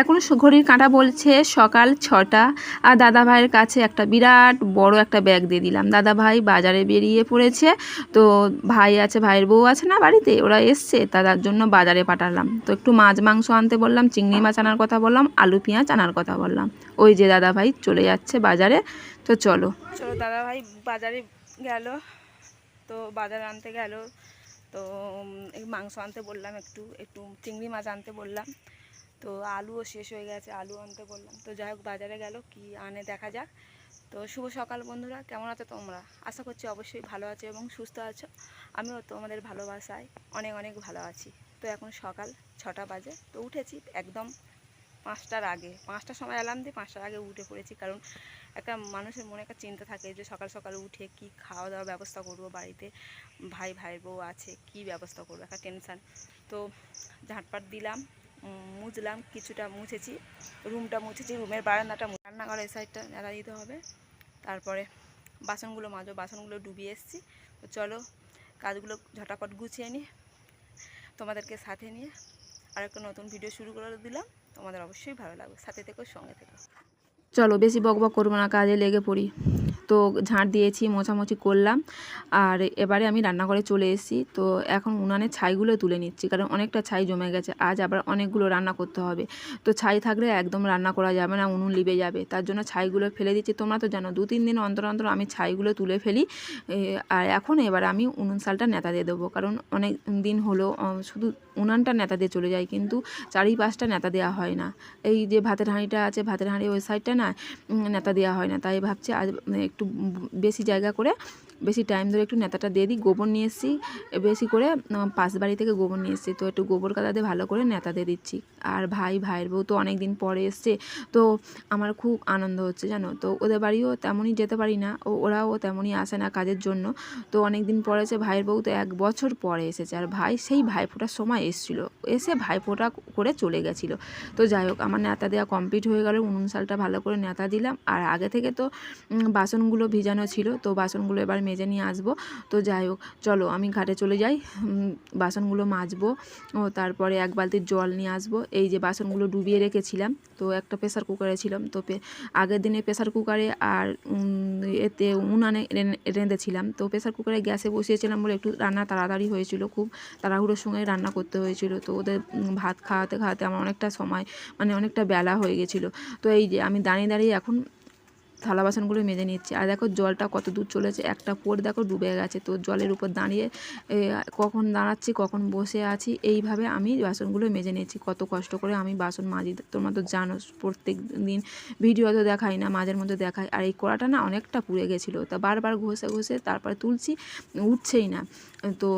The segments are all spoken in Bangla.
এখন ঘড়ির কাঁটা বলছে সকাল 6টা। আর দাদা ভাইয়ের কাছে একটা বিরাট বড় একটা ব্যাগ দিয়ে দিলাম। দাদা ভাই বাজারে বেরিয়ে পড়েছে। তো ভাই আছে, ভাইয়ের বউ আছে না বাড়িতে, ওরা এসছে, তার জন্য বাজারে পাঠালাম। তো একটু মাছ মাংস আনতে বললাম, চিংড়ি মাছ আনার কথা বললাম, আলু পেঁয়াজ আনার কথা বললাম। ওই যে দাদা ভাই চলে যাচ্ছে বাজারে। তো চলো দাদা ভাই বাজারে গেল। তো বাজার আনতে গেল। তো মাংস আনতে বললাম, একটু চিংড়ি মাছ আনতে বললাম। তো আলুও শেষ হয়ে গেছে, আলু আনতে বললাম। তো যাই হোক বাজারে গেল, কি আনে দেখা যাক। তো শুভ সকাল বন্ধুরা, কেমন আছো তোমরা? আশা করছি অবশ্যই ভালো আছো এবং সুস্থ আছো। আমিও তোমাদের ভালোবাসায় অনেক অনেক ভালো আছি। তো এখন সকাল 6টা বাজে। তো উঠেছি একদম 5টার আগে, 5টার সময় অ্যালার্ম দিয়ে 5টার আগে উঠে পড়েছি। কারণ একটা মানুষের মনে একটা চিন্তা থাকে যে সকাল সকাল উঠে কি খাওয়া দাওয়ার ব্যবস্থা করবো, বাড়িতে ভাইয়ের বউ আছে, কি ব্যবস্থা করবো, একটা টেনশান। তো ঝাঁটপাট দিলাম, মুছলাম, কিছুটা মুছেছি, রুমটা মুছেছি, রুমের বারান্দাটা, রান্নাঘরের সাইডটা ঝাড়া দিতে হবে। তারপরে বাসনগুলো মাজো, বাসনগুলো ডুবিয়ে এসেছি। তো চলো কাজগুলো ঝটাপট গুছিয়ে নিই, তোমাদেরকে সাথে নিয়ে আর একটা নতুন ভিডিও শুরু করে দিলাম। তোমাদের অবশ্যই ভালো লাগবে, সাথে থেকো, সঙ্গে থেকো। চলো বেশি বকবক করবো না, কাজে লেগে পড়ি। তো ঝাঁট দিয়েছি, মোছামুছি করলাম, আর এবারে আমি রান্নাঘরে চলে এসেছি। তো এখন উনানে ছাইগুলো তুলে নিচ্ছি, কারণ অনেকটা ছাই জমে গেছে। আজ আবার অনেকগুলো রান্না করতে হবে। তো ছাই থাকলে একদম রান্না করা যাবে না, উনুন লিবে যাবে। তার জন্য ছাইগুলো ফেলে দিচ্ছি। তোমরা তো জানো 2-3 দিন অন্তর অন্তর আমি ছাইগুলো তুলে ফেলি। আর এখন এবার আমি উনুন শালটা নেতা দিয়ে দেবো, কারণ অনেক দিন হলো শুধু উনানটা নেতা দিয়ে চলে যায়, কিন্তু চারিপাশটা নেতা দেওয়া হয় না। এই যে ভাতের হাঁড়িটা আছে, ভাতের হাঁড়ি ওই সাইডটা না নেতা দেওয়া হয় না। তাই ভাবছি আজ একটু বেশি জায়গা করে, বেশি টাইম ধরে একটু নেতাটা দিয়ে দিই। গোবর নিয়ে এসেছি বেশি করে, পাশ বাড়ি থেকে গোবর নিয়ে এসেছি। তো একটু গোবর কাদা দিয়ে ভালো করে নেতা দিয়ে দিচ্ছি। আর ভাইয়ের বউ তো অনেক দিন পরে এসছে। তো আমার খুব আনন্দ হচ্ছে জানো। তো ওদের বাড়িও তেমনই যেতে পারি না, ওরাও তেমনই আসে না কাজের জন্য। তো অনেক দিন পরে এসে, ভাইয়ের বউ তো 1 বছর পরে এসেছে। আর ভাই সেই ভাইফোঁটার সময় এসেছিলো, এসে ভাইফোঁটা করে চলে গেছিলো। তো যাই হোক আমার নেতা দেওয়া কমপ্লিট হয়ে গেল, উনুন শালটা ভালো করে নেতা দিলাম। আর আগে থেকে তো বাসনগুলো ভিজানো ছিল, তো বাসনগুলো এবার মেজে নিয়ে আসবো। তো যাই হোক চলো আমি ঘাটে চলে যাই, বাসনগুলো মাজবো। ও তারপরে 1 বালতির জল নিয়ে আসবো। এই যে বাসনগুলো ডুবিয়ে রেখেছিলাম, তো একটা প্রেসার কুকারে ছিলাম। তো আগের দিনে প্রেসার কুকারে আর এতে উনানে রেঁধেছিলাম। তো প্রেসার কুকারে গ্যাসে বসিয়েছিলাম বলে একটু রান্না তাড়াতাড়ি হয়েছিল, খুব তাড়াহুড়োর সঙ্গে রান্না করতে হয়েছিল। তো ওদের ভাত খাওয়াতে খাওয়াতে আমার অনেকটা সময়, মানে অনেকটা বেলা হয়ে গেছিলো। তো এই যে আমি দাঁড়িয়ে দাঁড়িয়ে এখন থালা বাসনগুলো মেজে নিচ্ছি। আর দেখো জলটা কত দূর চলেছে, একটা পোর দেখো ডুবে গেছে। তো জলের উপর দাঁড়িয়ে কখন দাঁড়াচ্ছি, কখন বসে আছি, এইভাবে আমি বাসনগুলো মেজে নিচ্ছি। কত কষ্ট করে আমি বাসন মাজি, তোমরা তো জানো। প্রত্যেক দিন ভিডিও তো দেখাই না, মাঝের মধ্যে দেখাই। আর এই কড়াটা না অনেকটা পুড়ে গেছিলো, তা বারবার ঘষে ঘষে তারপরে তুলছি, উঠছেই না। তো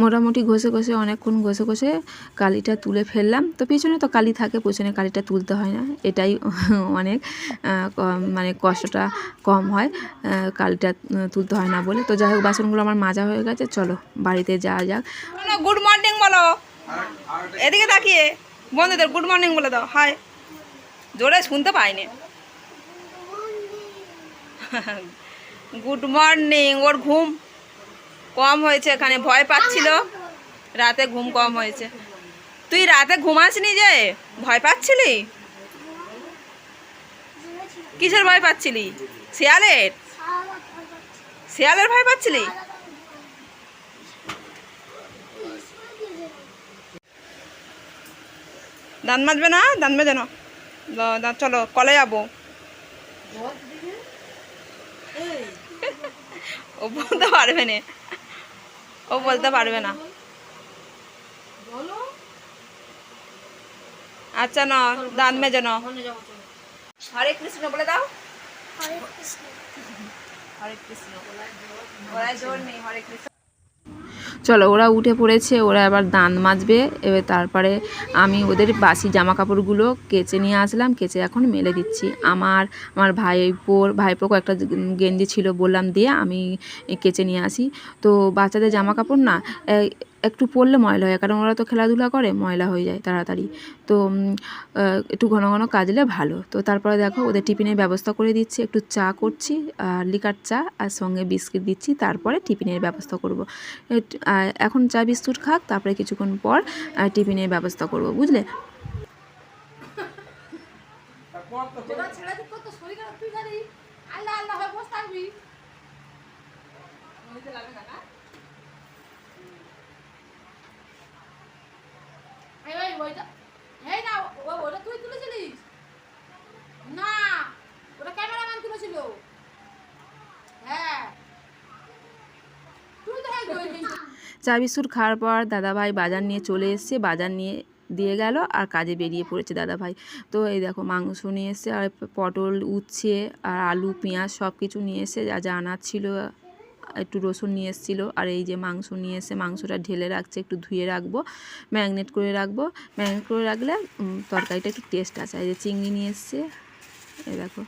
মোটামুটি ঘষে ঘষে অনেকক্ষণ ঘষে ঘষে কালিটা তুলে ফেললাম। তো পিছনে তো কালি থাকে, পিছনে কালিটা তুলতে হয় না, এটাই অনেক মানে কষ্টটা কম হয়, কালিটা তুলতে হয় না বলে। তো যাই হোক বাসনগুলো আমার মাজা হয়ে গেছে, চলো বাড়িতে যাওয়া যাক। গুড মর্নিং বলো, এদিকে তাকিয়ে বন্ধুদের গুড মর্নিং বলে দাও। হাই, জোরে শুনতে পাইনি। Good morning. ওর ঘুম কম হয়েছে, এখানে ভয় পাচ্ছিল, রাতে ঘুম কম হয়েছে। তুই রাতে ঘুমাসনি যে ভয় পাচ্ছিলি? কিসের ভয় পাচ্ছিলি? শিয়ালের? শিয়ালের ভয় পাচ্ছিলি? দাঁত মাজবে না? দাঁত মেজে না, চলো কলে যাবো। ও বলতে পারবে না, ও বলতে পারবে না। আচ্ছা না, দাঁত মেজে না। হরে কৃষ্ণ বলে দাও। হরে কৃষ্ণ, হরে কৃষ্ণ, ওরাই জোর নেই, হরে কৃষ্ণ। চলো ওরা উঠে পড়েছে, ওরা এবার দাঁত মাজবে। এবার তারপরে আমি ওদের বাসি জামা কাপড়গুলো কেচে নিয়ে আসলাম, কেচে এখন মেলে দিচ্ছি। আমার ভাইপোকে একটা গেঞ্জি ছিল, বললাম দিয়ে আমি কেচে নিয়ে আসি। তো বাচ্চাদের জামা কাপড় না একটু পরলে ময়লা হয়, কারণ ওরা তো খেলাধুলা করে, ময়লা হয়ে যায় তাড়াতাড়ি। তো একটু ঘন ঘন কাচলে ভালো। তো তারপরে দেখো ওদের টিফিনের ব্যবস্থা করে দিচ্ছি, একটু চা করছি, লিকার চা, আর সঙ্গে বিস্কিট দিচ্ছি। তারপরে টিফিনের ব্যবস্থা করব। এখন চা বিস্কুট খাক, তারপরে কিছুক্ষণ পর টিফিনের ব্যবস্থা করব, বুঝলে। ছেড়ে দিক তো শরীর খারাপ তুই খালি আল্লাহ আল্লাহ হয়ে বসে থাকবি লাগে না ওইটা এই না ওটা তুই তুলেছিলিস না ওটা ক্যামেরাম্যান তুলেছিল হ্যাঁ তুই তো চা বিস্কুট খাওয়ার পর দাদাভাই বাজার নিয়ে চলে এসছে, বাজার নিয়ে দিয়ে গেল আর কাজে বেরিয়ে পড়েছে দাদাভাই। তো এই দেখো মাংস নিয়ে এসছে আর পটল উচ্ছে আর আলু পেঁয়াজ সব কিছু নিয়ে এসে যা যা আনার ছিল, একটু রসুন নিয়ে এসেছিলো। আর এই যে মাংস নিয়ে এসে মাংসটা ঢেলে রাখছে, একটু ধুয়ে রাখবো, ম্যারিনেট করে রাখবো। ম্যারিনেট করে রাখলে তরকারিটা একটু টেস্ট আছে। এই যে চিংড়ি নিয়ে এসছে, এই দেখো।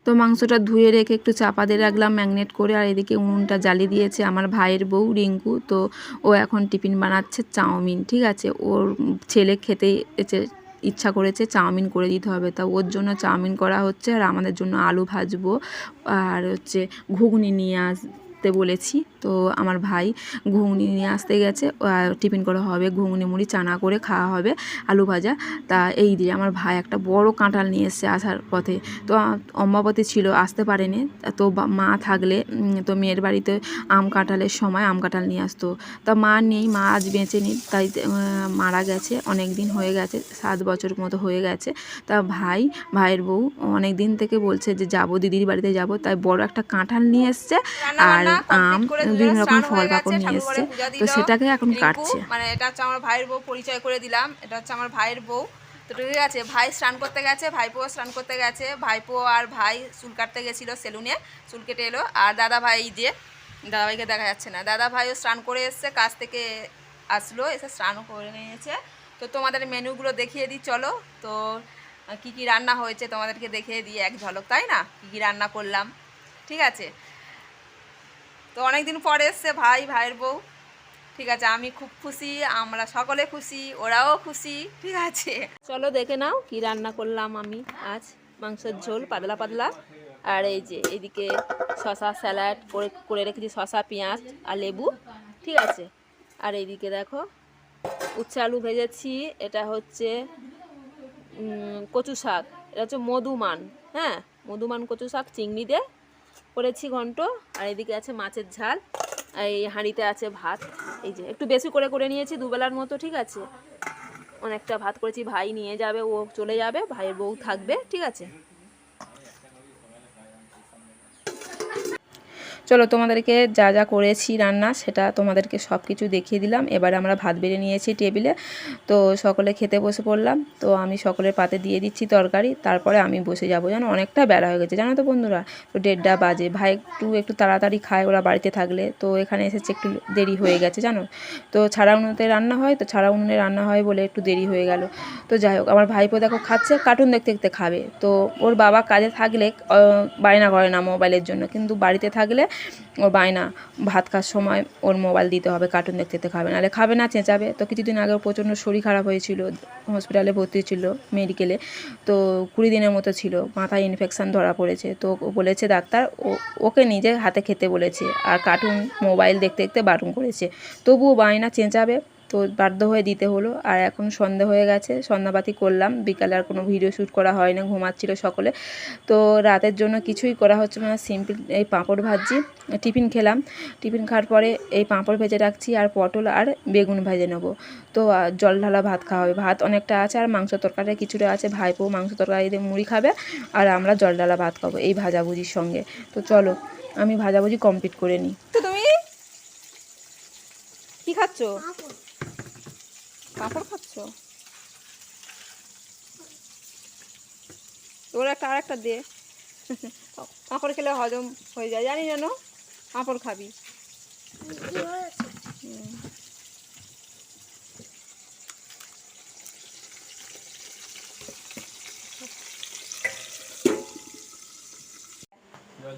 তো মাংসটা ধুয়ে রেখে একটু চাপা দিয়ে রাখলাম ম্যাগনেট করে। আর এদিকে উনুনটা জ্বালিয়ে দিয়েছে আমার ভাইয়ের বউ রিঙ্কু। তো ও এখন টিফিন বানাচ্ছে চাউমিন, ঠিক আছে। ওর ছেলে খেতে ইচ্ছা করেছে, চাউমিন করে দিতে হবে। তা ওর জন্য চাউমিন করা হচ্ছে আর আমাদের জন্য আলু ভাজবো আর হচ্ছে ঘুগনি নিয়ে আসতে বলেছি। তো আমার ভাই ঘুগনি নিয়ে আসতে গেছে, টিফিন করা হবে, ঘুগনি মুড়ি চানা করে খাওয়া হবে, আলু ভাজা। তা এই দিয়ে আমার ভাই একটা বড় কাঁঠাল নিয়ে এসছে আসার পথে। তো অম্বাবতী ছিল, আসতে পারেনি। তো মা থাকলে তো মেয়ের বাড়িতে আম কাঁঠালের সময় আম কাঁঠাল নিয়ে আসতো। তা মা নেই, মা আজ বেঁচে নেই, তাই মারা গেছে, অনেক দিন হয়ে গেছে, 7 বছর মতো হয়ে গেছে। তা ভাইয়ের বউ অনেক দিন থেকে বলছে যে যাবো, দিদির বাড়িতে যাব, তাই বড় একটা কাঁঠাল নিয়ে এসছে আর আম, বিভিন্ন রকম ফল পাকড় নিয়ে এসছে। তো সেটাকে এখন কাটছে। মানে এটা হচ্ছে আমার ভাইয়ের বউ, পরিচয় করে দিলাম, এটা হচ্ছে আমার ভাইয়ের বউ। তো ঠিক আছে, ভাই স্নান করতে গেছে, ভাইপো স্নান করতে গেছে। ভাইপো আর ভাই চুল কাটতে গেছিলো সেলুনে, চুল কেটে এলো। আর দাদা ভাই দিয়ে, দাদাভাইকে দেখা যাচ্ছে না, দাদা ভাইও স্নান করে এসছে, কাজ থেকে আসলো, এসে স্নানও করে নিয়েছে। তো তোমাদের মেনুগুলো দেখিয়ে দিই চলো। তো কী কী রান্না হয়েছে তোমাদেরকে দেখিয়ে দিই এক ঝলক, তাই না? কী কী রান্না করলাম, ঠিক আছে। তো অনেক দিন পরে এসছে ভাইয়ের বউ, ঠিক আছে। আমি খুব খুশি, আমরা সকলে খুশি, ওরাও খুশি, ঠিক আছে। চলো দেখে নাও কি রান্না করলাম আমি আজ। মাংসের ঝোল পাতলা পাতলা, আর এই যে এদিকে শশা স্যালাড করে রেখেছি, শশা পেঁয়াজ আর লেবু, ঠিক আছে। আর এইদিকে দেখো উচ্ছে আলু ভেজেছি, এটা হচ্ছে কচু শাক, এটা হচ্ছে মধুমান, হ্যাঁ মধুমান কচু শাক চিংড়ি দিয়ে করেছি ঘন্ট। আর এদিকে আছে মাছের ঝাল, এই হাঁড়িতে আছে ভাত, এই যে একটু বেশি করে নিয়েছি, দুবেলার মতো, ঠিক আছে। অনেকটা ভাত করেছি, ভাই নিয়ে যাবে, ও চলে যাবে, ভাইয়ের বউ থাকবে, ঠিক আছে। চলো তোমাদেরকে যা যা করেছি রান্না সেটা তোমাদেরকে সব কিছু দেখিয়ে দিলাম। এবারে আমরা ভাত বেড়ে নিয়েছি টেবিলে, তো সকলে খেতে বসে পড়লাম। তো আমি সকলের পাতে দিয়ে দিচ্ছি তরকারি, তারপরে আমি বসে যাবো, জানো অনেকটা বেলা হয়ে গেছে, জানো তো বন্ধুরা। তো 1:30 বাজে, ভাই একটু তাড়াতাড়ি খায় ওরা বাড়িতে থাকলে, তো এখানে এসেছে একটু দেরি হয়ে গেছে, জানো। তো ছাড়া উনুনে রান্না হয়, তো ছাড়া উনুনে রান্না হয় বলে একটু দেরি হয়ে গেল। তো যাই হোক, আমার ভাইপো দেখো খাচ্ছে, কার্টুন দেখতে দেখতে খাবে। তো ওর বাবা কাজে থাকলে বায়না করে না মোবাইলের জন্য, কিন্তু বাড়িতে থাকলে ওর বায়না, ভাত খাওয়ার সময় ওর মোবাইল দিতে হবে, কার্টুন দেখতে দেখতে খাবে, নাহলে খাবে না, চেঁচাবে। তো কিছুদিন আগে প্রচণ্ড শরীর খারাপ হয়েছিল, হসপিটালে ভর্তি ছিল, মেডিকেলে। তো 20 দিনের মতো ছিল, মাথায় ইনফেকশান ধরা পড়েছে। তো বলেছে ডাক্তার ওকে নিজে হাতে খেতে বলেছে, আর কার্টুন মোবাইল দেখতে দেখতে বারণ করেছে। তবুও বায়না, চেঁচাবে, তো বাধ্য হয়ে দিতে হলো। আর এখন সন্ধে হয়ে গেছে, সন্ধ্যাবাতি করলাম, বিকালে আর কোনো ভিডিও শ্যুট করা হয় না, ঘুমাচ্ছিল সকলে। তো রাতের জন্য কিছুই করা হচ্ছে না, সিম্পল এই পাঁপড় ভাজছি, টিফিন খেলাম, টিফিন খাওয়ার পরে এই পাঁপড় ভেজে রাখছি আর পটল আর বেগুন ভেজে নেব। তো জল ঢালা ভাত খাওয়া হবে, ভাত অনেকটা আছে আর মাংস তরকারি কিছুটা আছে, ভাইপো মাংস তরকারি দিয়ে মুড়ি খাবে আর আমরা জল ঢালা ভাত খাবো এই ভাজাভুজির সঙ্গে। তো চলো আমি ভাজাভুজি কমপ্লিট করে নিই। তো তুমি কি খাচ্ছ? পাঁপড় খাচ্ছ? তোর একটা আর একটা দে, পাঁপড় খেলে হজম হয়ে যায়, জানি জানো, পাঁপড় খাবি।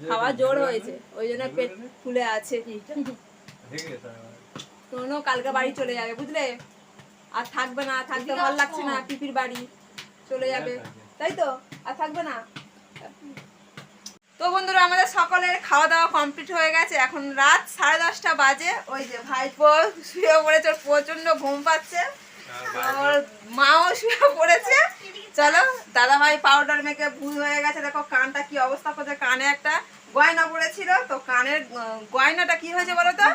খাওয়া জোর হয়েছে, ওই জন্য পেট ফুলে আছে। শোনো, কালকে বাড়ি চলে যাবে, বুঝলে, আর থাকবে না, থাকতে ভালো লাগছে না, পিপির বাড়ি চলে যাবে, তাই তো, আর থাকবে না। তো বন্ধুরা আমাদের সকলের খাওয়া দাওয়া কমপ্লিট হয়ে গেছে, এখন রাত 10:30 বাজে। ওই যে ভাইপো শুয়ে পড়েছে, ওর প্রচন্ড ঘুম পাচ্ছে, ওর মাও শুয়ে পড়েছে। চলো, দাদা ভাই পাউডার মেখে ভুল হয়ে গেছে, দেখো কানটা কি অবস্থা করছে। কানে একটা গয়না পড়েছিল, তো কানের গয়নাটা কি হয়েছে বলো তো,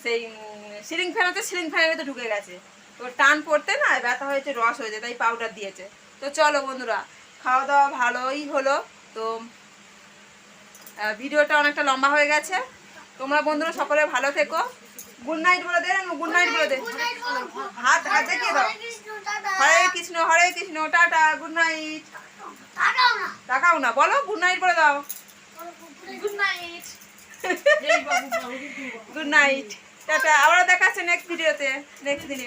সেই সিলিং ফ্যান হচ্ছে, সিলিং ফ্যানের ভিতরে ঢুকে গেছে, তো টান পড়তে না ব্যথা হয়েছে, রস হয়েছে, তাই পাউডার দিয়েছে। তো চলো বন্ধুরা, খাওয়া দাওয়া ভালোই হলো। তো ভিডিওটা অনেকটা লম্বা হয়ে গেছে, তোমরা বন্ধুরা সকলে ভালো থেকো। গুড নাইট বলে দে, গুড নাইট বলে দে, হাত হাত দেখিয়ে দাও। হরে কৃষ্ণ, টাটা, গুড নাইট। তাকাও না, বলো গুড নাইট বলে দাও। Good night. Good night, tata. আবার দেখাচ্ছে নেক্সট ভিডিওতে, নেক্সট দিনে।